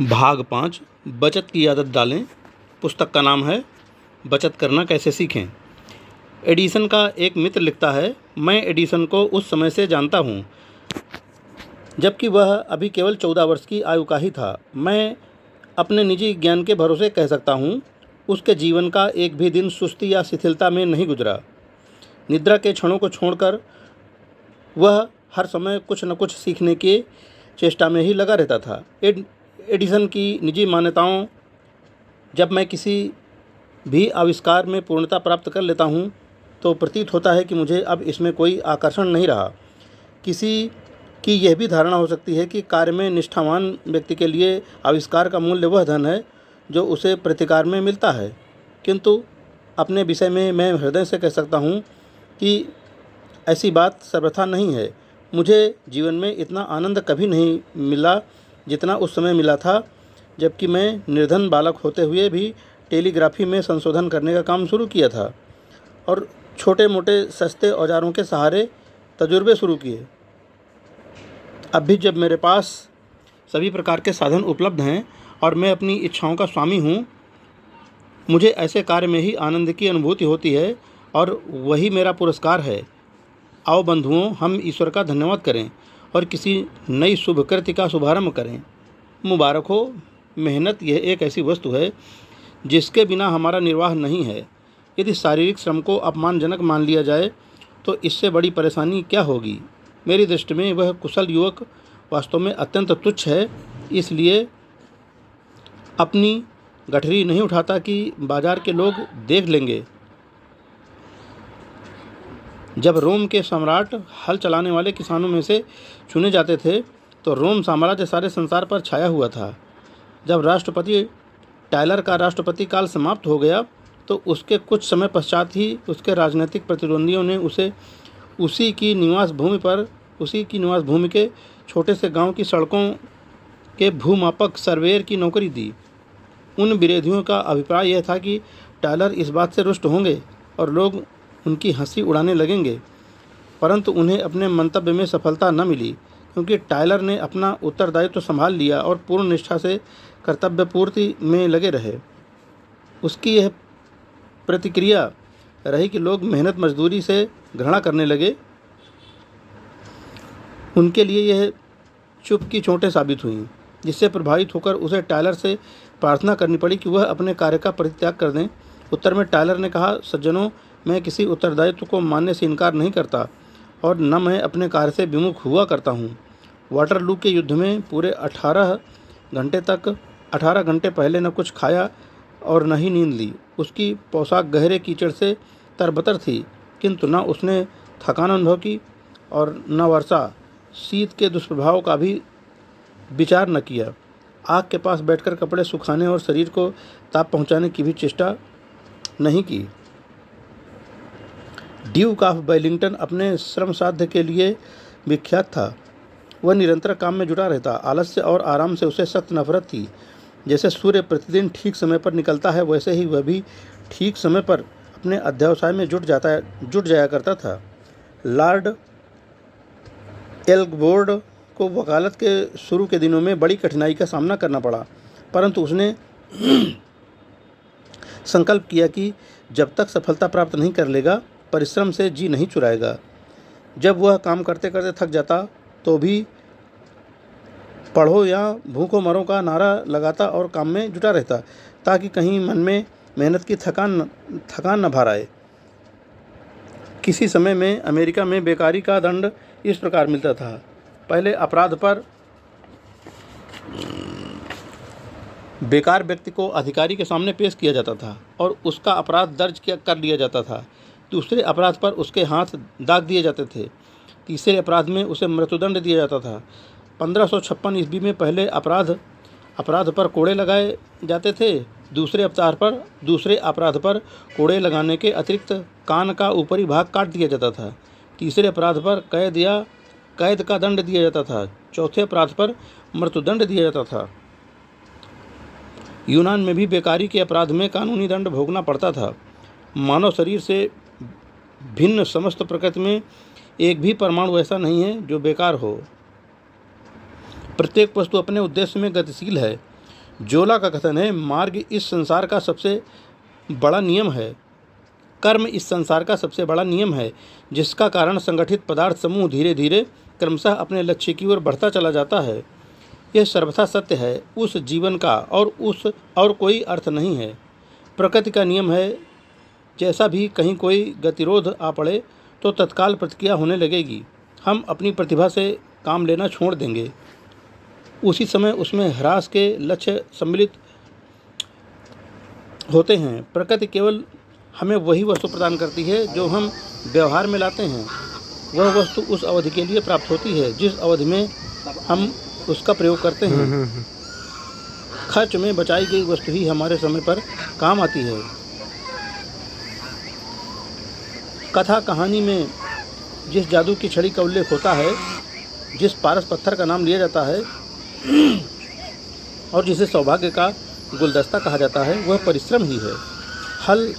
भाग 5 बचत की आदत डालें। पुस्तक का नाम है बचत करना कैसे सीखें। एडिसन का एक मित्र लिखता है, मैं एडिसन को उस समय से जानता हूँ जबकि वह अभी केवल 14 वर्ष की आयु का ही था। मैं अपने निजी ज्ञान के भरोसे कह सकता हूँ, उसके जीवन का एक भी दिन सुस्ती या शिथिलता में नहीं गुजरा। निद्रा के क्षणों को छोड़कर वह हर समय कुछ न कुछ सीखने की चेष्टा में ही लगा रहता था। एडिसन की निजी मान्यताओं, जब मैं किसी भी आविष्कार में पूर्णता प्राप्त कर लेता हूँ तो प्रतीत होता है कि मुझे अब इसमें कोई आकर्षण नहीं रहा। किसी की यह भी धारणा हो सकती है कि कार्य में निष्ठावान व्यक्ति के लिए आविष्कार का मूल्य वह धन है जो उसे प्रतिकार में मिलता है, किंतु अपने विषय में मैं हृदय से कह सकता हूँ कि ऐसी बात सर्वथा नहीं है। मुझे जीवन में इतना आनंद कभी नहीं मिला जितना उस समय मिला था जबकि मैं निर्धन बालक होते हुए भी टेलीग्राफी में संशोधन करने का काम शुरू किया था और छोटे मोटे सस्ते औजारों के सहारे तजुर्बे शुरू किए। अब भी जब मेरे पास सभी प्रकार के साधन उपलब्ध हैं और मैं अपनी इच्छाओं का स्वामी हूँ, मुझे ऐसे कार्य में ही आनंद की अनुभूति होती है और वही मेरा पुरस्कार है। आओ बंधुओं, हम ईश्वर का धन्यवाद करें और किसी नई शुभ कृत्य का शुभारंभ करें। मुबारक हो। मेहनत यह एक ऐसी वस्तु है जिसके बिना हमारा निर्वाह नहीं है। यदि शारीरिक श्रम को अपमानजनक मान लिया जाए तो इससे बड़ी परेशानी क्या होगी। मेरी दृष्टि में वह कुशल युवक वास्तव में अत्यंत तुच्छ है, इसलिए अपनी गठरी नहीं उठाता कि बाजार के लोग देख लेंगे। जब रोम के सम्राट हल चलाने वाले किसानों में से चुने जाते थे तो रोम साम्राज्य सारे संसार पर छाया हुआ था। जब राष्ट्रपति टायलर का राष्ट्रपति काल समाप्त हो गया तो उसके कुछ समय पश्चात ही उसके राजनीतिक प्रतिद्वंदियों ने उसे उसी की निवास भूमि के छोटे से गांव की सड़कों के भूमापक सर्वेयर की नौकरी दी। उन विरोधियों का अभिप्राय यह था कि टायलर इस बात से रुष्ट होंगे और लोग उनकी हंसी उड़ाने लगेंगे, परंतु उन्हें अपने मंतव्य में सफलता न मिली क्योंकि टायलर ने अपना उत्तरदायित्व संभाल लिया और पूर्ण निष्ठा से कर्तव्य पूर्ति में लगे रहे। उसकी यह प्रतिक्रिया रही कि लोग मेहनत मजदूरी से घृणा करने लगे। उनके लिए यह चुप की चोटें साबित हुईं, जिससे प्रभावित होकर उसे टायलर से प्रार्थना करनी पड़ी कि वह अपने कार्य का परित्याग कर दें। उत्तर में टायलर ने कहा, सज्जनों, मैं किसी उत्तरदायित्व को मानने से इनकार नहीं करता और न मैं अपने कार्य से विमुख हुआ करता हूँ। वाटरलू के युद्ध में पूरे 18 घंटे पहले न कुछ खाया और न ही नींद ली। उसकी पोशाक गहरे कीचड़ से तरबतर थी, किंतु न उसने थकान अनुभव की और न वर्षा शीत के दुष्प्रभाव का भी विचार न किया। आग के पास बैठकर कपड़े सुखाने और शरीर को ताप पहुंचाने की भी चेष्टा नहीं की। ड्यूक ऑफ वेलिंगटन अपने श्रम साध्य के लिए विख्यात था। वह निरंतर काम में जुटा रहता। आलस्य और आराम से उसे सख्त नफरत थी। जैसे सूर्य प्रतिदिन ठीक समय पर निकलता है, वैसे ही वह भी ठीक समय पर अपने अध्यवसाय में जुट जाया करता था। लॉर्ड एल्गबोर्ड को वकालत के शुरू के दिनों में बड़ी कठिनाई का सामना करना पड़ा, परंतु उसने संकल्प किया कि जब तक सफलता प्राप्त नहीं कर लेगा, परिश्रम से जी नहीं चुराएगा। जब वह काम करते करते थक जाता तो भी पढ़ो या भूखो मरो का नारा लगाता और काम में जुटा रहता ताकि कहीं मन में मेहनत की थकान न भर आए। किसी समय में अमेरिका में बेकारी का दंड इस प्रकार मिलता था। पहले अपराध पर बेकार व्यक्ति को अधिकारी के सामने पेश किया जाता था और उसका अपराध दर्ज कर लिया जाता था। दूसरे अपराध पर उसके हाथ दाग दिए जाते थे। तीसरे अपराध में उसे मृत्युदंड दिया जाता था। 1556 ईस्वी में पहले अपराध पर कोड़े लगाए जाते थे। दूसरे अपराध पर कोड़े लगाने के अतिरिक्त कान का ऊपरी भाग काट दिया जाता था। तीसरे अपराध पर कैद का दंड दिया जाता था। चौथे अपराध पर मृत्युदंड दिया जाता था। यूनान में भी बेकारी के अपराध में कानूनी दंड भोगना पड़ता था। मानव शरीर से भिन्न समस्त प्रकृति में एक भी परमाणु ऐसा नहीं है जो बेकार हो। प्रत्येक वस्तु अपने उद्देश्य में गतिशील है। जोला का कथन है, मार्ग इस संसार का सबसे बड़ा नियम है, कर्म इस संसार का सबसे बड़ा नियम है, जिसका कारण संगठित पदार्थ समूह धीरे धीरे क्रमशः अपने लक्ष्य की ओर बढ़ता चला जाता है। यह सर्वथा सत्य है। उस जीवन का और कोई अर्थ नहीं है। प्रकृति का नियम है, जैसा भी कहीं कोई गतिरोध आ पड़े तो तत्काल प्रतिक्रिया होने लगेगी। हम अपनी प्रतिभा से काम लेना छोड़ देंगे, उसी समय उसमें ह्रास के लक्ष्य सम्मिलित होते हैं। प्रकृति केवल हमें वही वस्तु प्रदान करती है जो हम व्यवहार में लाते हैं। वह वस्तु उस अवधि के लिए प्राप्त होती है जिस अवधि में हम उसका प्रयोग करते हैं। खर्च में बचाई गई वस्तु ही हमारे समय पर काम आती है। कथा कहानी में जिस जादू की छड़ी का उल्लेख होता है, जिस पारस पत्थर का नाम लिया जाता है और जिसे सौभाग्य का गुलदस्ता कहा जाता है, वह परिश्रम ही है। हल,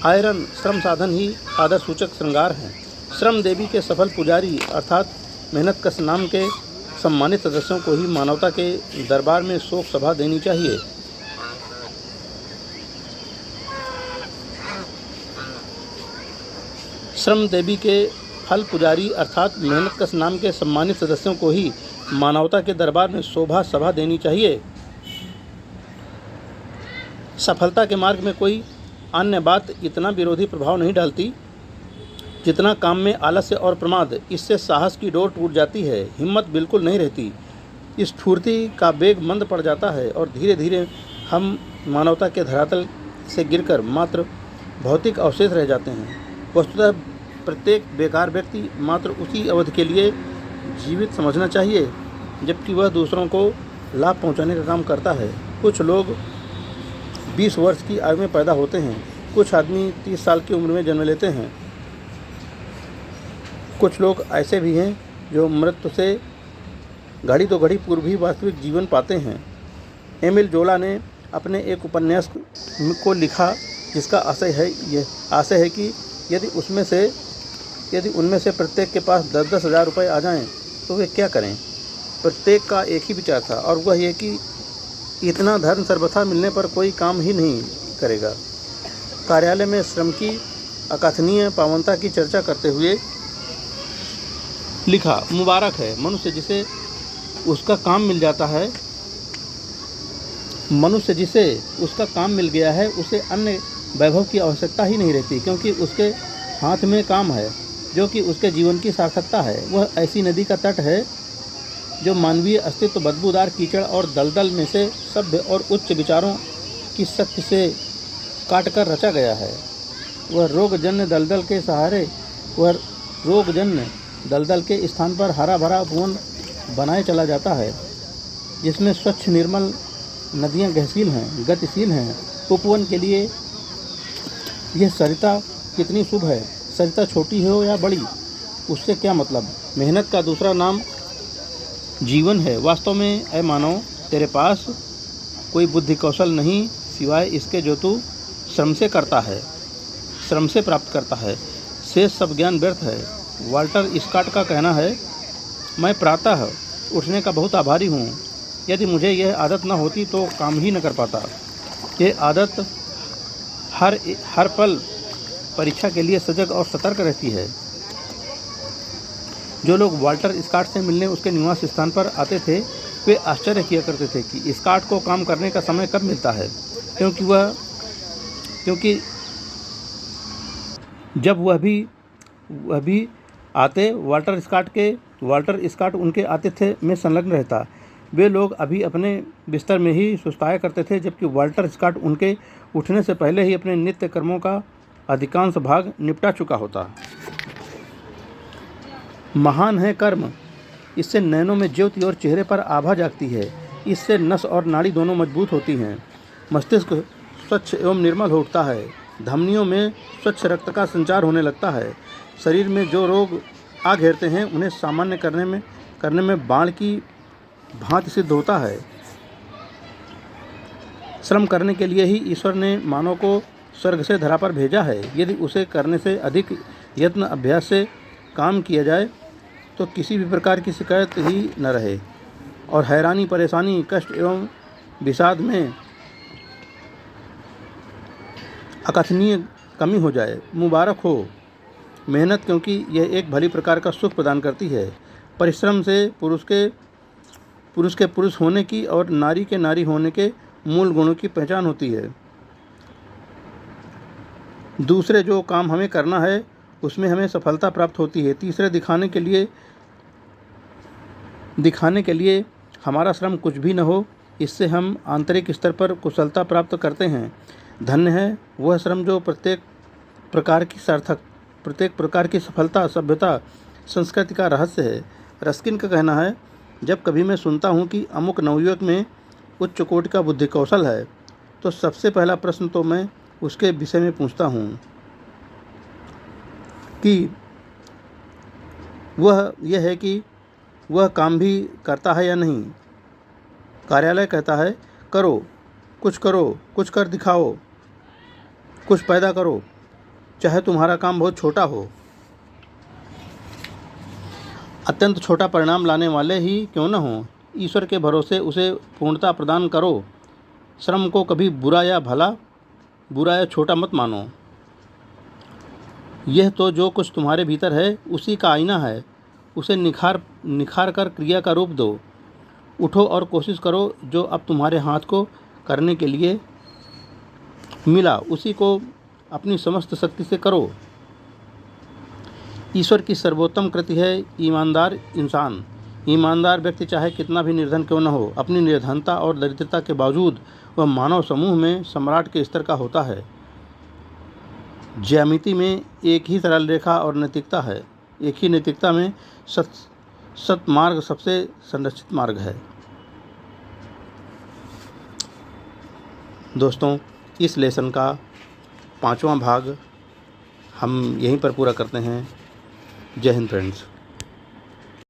आयरन, श्रम साधन ही आदर सूचक श्रृंगार हैं। श्रम देवी के सफल पुजारी अर्थात मेहनतकश नाम के सम्मानित सदस्यों को ही मानवता के दरबार में शोक सभा देनी चाहिए। श्रम देवी के फल पुजारी अर्थात मेहनतकश नाम के सम्मानित सदस्यों को ही मानवता के दरबार में शोभा सभा देनी चाहिए। सफलता के मार्ग में कोई अन्य बात इतना विरोधी प्रभाव नहीं डालती जितना काम में आलस्य और प्रमाद। इससे साहस की डोर टूट जाती है, हिम्मत बिल्कुल नहीं रहती, स्फूर्ति का वेग मंद पड़ जाता है और धीरे धीरे हम मानवता के धरातल से गिरकर मात्र भौतिक अवशेष रह जाते हैं। वस्तुतः प्रत्येक बेकार व्यक्ति मात्र उसी अवधि के लिए जीवित समझना चाहिए जबकि वह दूसरों को लाभ पहुंचाने का काम करता है। कुछ लोग 20 वर्ष की आयु में पैदा होते हैं, कुछ आदमी 30 साल की उम्र में जन्म लेते हैं। कुछ लोग ऐसे भी हैं जो मृत्यु से घड़ी तो घड़ी पूर्व ही वास्तविक जीवन पाते हैं। एमिल जोला ने अपने एक उपन्यास को लिखा जिसका आशय है कि यदि उनमें से प्रत्येक के पास 10-10 हज़ार रुपये आ जाएं तो वे क्या करें। प्रत्येक का एक ही विचार था और वह ये कि इतना धन सर्वथा मिलने पर कोई काम ही नहीं करेगा। कार्यालय में श्रम की अकथनीय पावनता की चर्चा करते हुए लिखा, मुबारक है मनुष्य जिसे उसका काम मिल गया है, उसे अन्य वैभव की आवश्यकता ही नहीं रहती, क्योंकि उसके हाथ में काम है जो कि उसके जीवन की सार्थकता है। वह ऐसी नदी का तट है जो मानवीय अस्तित्व बदबूदार कीचड़ और दलदल में से सभ्य और उच्च विचारों की शक्ति से काटकर रचा गया है। वह रोगजन्य दलदल के स्थान पर हरा भरा उपवन बनाए चला जाता है, जिसमें स्वच्छ निर्मल नदियां गतिशील हैं। उपवन के लिए यह सरिता कितनी शुभ है। सरिता छोटी हो या बड़ी, उससे क्या मतलब। मेहनत का दूसरा नाम जीवन है। वास्तव में ऐ मानव, तेरे पास कोई बुद्धि कौशल नहीं सिवाय इसके जो तू श्रम से प्राप्त करता है। शेष सब ज्ञान व्यर्थ है। वाल्टर स्कॉट का कहना है, मैं प्रातः उठने का बहुत आभारी हूँ। यदि मुझे यह आदत न होती तो काम ही न कर पाता। यह आदत हर पल परीक्षा के लिए सजग और सतर्क रहती है। जो लोग वाल्टर स्कॉट से मिलने उसके निवास स्थान पर आते थे, वे आश्चर्य किया करते थे कि स्कॉट को काम करने का समय कब मिलता है, क्योंकि जब वह भी आते, वाल्टर स्कॉट उनके आतिथ्य में संलग्न रहता। वे लोग अभी अपने बिस्तर में ही सुस्ताया करते थे, जबकि वाल्टर स्कॉट उनके उठने से पहले ही अपने नित्य कर्मों का अधिकांश भाग निपटा चुका होता। महान है कर्म, इससे नैनों में ज्योति और चेहरे पर आभा जागती है। इससे नस और नाड़ी दोनों मजबूत होती हैं। मस्तिष्क स्वच्छ एवं निर्मल हो उठता है। धमनियों में स्वच्छ रक्त का संचार होने लगता है। शरीर में जो रोग आ घेरते हैं उन्हें सामान्य करने में बाण की भांति सिद्ध होता है। श्रम करने के लिए ही ईश्वर ने मानव को स्वर्ग से धरा पर भेजा है। यदि उसे करने से अधिक यत्न अभ्यास से काम किया जाए तो किसी भी प्रकार की शिकायत ही न रहे और हैरानी, परेशानी, कष्ट एवं विषाद में अकथनीय कमी हो जाए। मुबारक हो मेहनत, क्योंकि यह एक भली प्रकार का सुख प्रदान करती है। परिश्रम से पुरुष के पुरुष होने की और नारी के नारी होने के मूल गुणों की पहचान होती है। दूसरे जो काम हमें करना है उसमें हमें सफलता प्राप्त होती है। तीसरे दिखाने के लिए हमारा श्रम कुछ भी न हो, इससे हम आंतरिक स्तर पर कुशलता प्राप्त करते हैं। धन्य है वह श्रम जो प्रत्येक प्रकार की सफलता, सभ्यता, संस्कृति का रहस्य है। रस्किन का कहना है, जब कभी मैं सुनता हूँ कि अमुक नवयुवक में उच्च कोटि का बुद्धि कौशल है, तो सबसे पहला प्रश्न तो मैं उसके विषय में पूछता हूँ कि यह है कि वह काम भी करता है या नहीं। कार्यालय कहता है, करो, कुछ कर दिखाओ, कुछ पैदा करो, चाहे तुम्हारा काम बहुत छोटा हो। अत्यंत छोटा परिणाम लाने वाले ही क्यों न हो, ईश्वर के भरोसे उसे पूर्णता प्रदान करो। श्रम को कभी बुरा या छोटा मत मानो। यह तो जो कुछ तुम्हारे भीतर है उसी का आईना है। उसे निखार कर क्रिया का रूप दो। उठो और कोशिश करो, जो अब तुम्हारे हाथ को करने के लिए मिला उसी को अपनी समस्त शक्ति से करो। ईश्वर की सर्वोत्तम कृति है ईमानदार इंसान। ईमानदार व्यक्ति चाहे कितना भी निर्धन क्यों न हो, अपनी निर्धनता और दरिद्रता के बावजूद वह मानव समूह में सम्राट के स्तर का होता है। ज्यामिति में एक ही सरल रेखा और नैतिकता है। एक ही नैतिकता में सत मार्ग सबसे संरक्षित मार्ग है। दोस्तों, इस लेसन का 5वां भाग हम यहीं पर पूरा करते हैं। जय हिंद फ्रेंड्स।